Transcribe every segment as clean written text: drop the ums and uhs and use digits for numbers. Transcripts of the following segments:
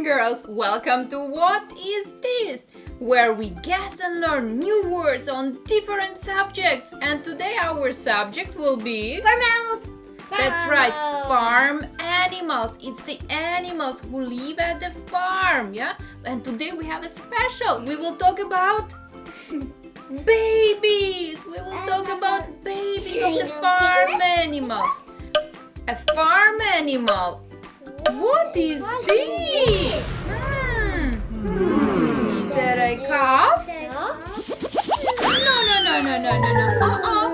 girls, welcome to What Is This? Where we guess and learn new words on different subjects. And today our subject will be... Farm animals! That's right, farm animals. It's the animals who live at the farm, yeah? And today we have a special. We will talk about babies. We will talk about babies of the farm animals. A farm animal. What is this? Is that a calf? No.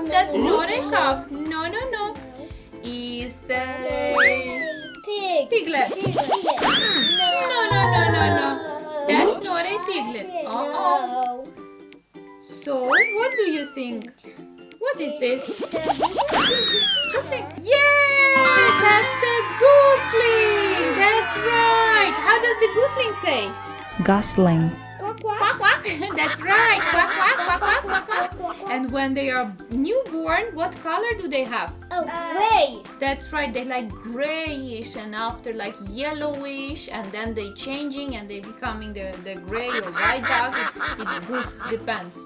That's not a calf. No. Is that a piglet? No. That's not a piglet. So, what do you think? What is this? Gosling. Yeah, that's the gosling. That's right. How does the gosling say? Gosling. Quack, quack. That's right. Quack, quack, quack, quack, quack, quack. And when they are newborn, what color do they have? Oh, gray. That's right. They like grayish and after like yellowish and then they changing and they becoming the gray or white dog. It goes, depends.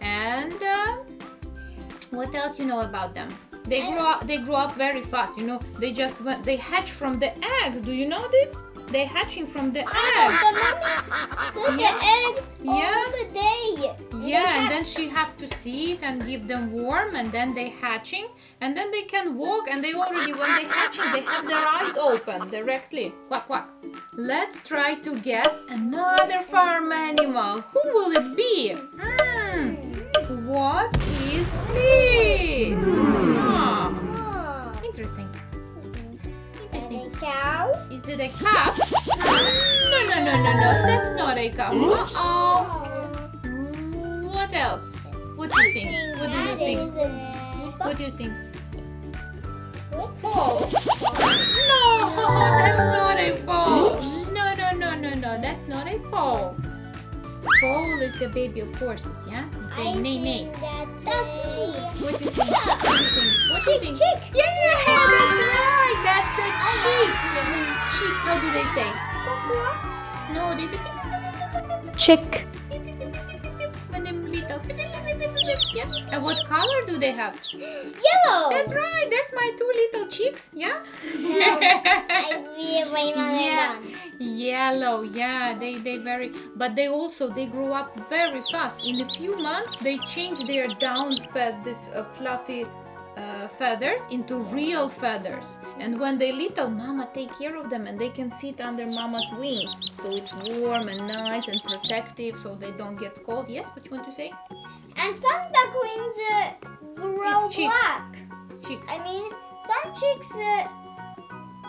And what else you know about them? They grow up very fast. You know, they hatch from the eggs. Do you know this? They're hatching from the eggs. The eggs all the day. Yeah, and then she have to see it and give them warm, and then they hatching, and then they can walk, and they already when they hatching they have their eyes open directly. Quack quack. Let's try to guess another farm animal. Who will it be? What is this? Interesting. Cow? Is it a calf? No. That's not a calf. What else? What do you think? What do you think? Foal. No, that's not a foal. No. That's not a foal. Foal is the baby of horses, yeah? You say nay. What do you think? What do you think? Chick. Yeah, that's right. That's the chick. Chick. How do they say? No, they say Chick. when they're little. Yeah. And what color do they have? Yellow. That's right. There's my two little chicks. Yeah. Yellow. Yeah. They very. But they grow up very fast. In a few months, they change their down fluffy feathers into real feathers. And when they're little, mama take care of them and they can sit under mama's wings. So it's warm and nice and protective so they don't get cold. Yes, what you want to say? And some ducklings grow black. It's chicks. I mean, some chicks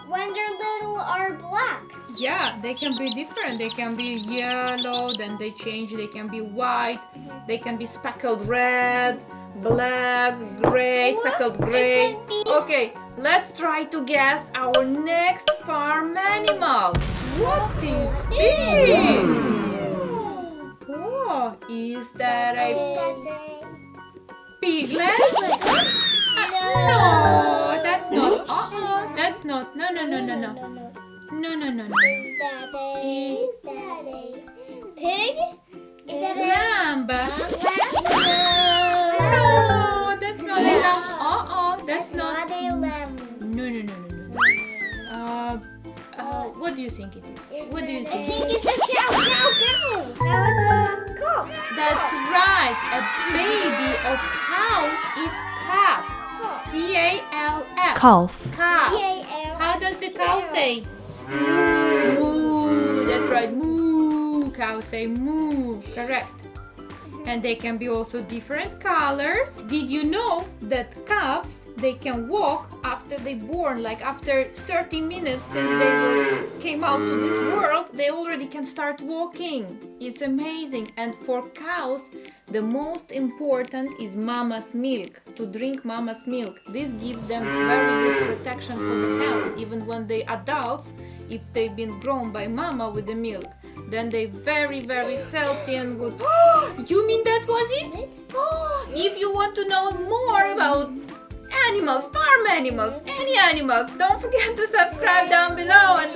when they're little are black. Yeah, they can be different. They can be yellow, then they change. They can be white. They can be speckled red, black, gray, speckled gray. Okay, let's try to guess our next farm animal. What is this? Oh, is that a piglet? No, that's not. That's not. No. Is that a pig? Is that a Lamb. No, that's not a lamb. That's not. a lamb. No. What do you think it is? What do you I think? think it's a cow. That was a cow. That's right. A baby of cow is calf. C-A-L-F. Calf. Calf. C-A-L. How does the cow say? Moo. That's right. Moo. Cow say moo. Correct. And they can be also different colors. Did you know that calves, they can walk after they born, like after 30 minutes since they came out to this world, they already can start walking. It's amazing. And for cows, the most important is mama's milk, to drink mama's milk. This gives them very good protection for the health, even when they adults, if they've been grown by mama with the milk. Then they're very, very healthy and good. You mean that was it? If you want to know more about animals, farm animals, any animals, don't forget to subscribe down below and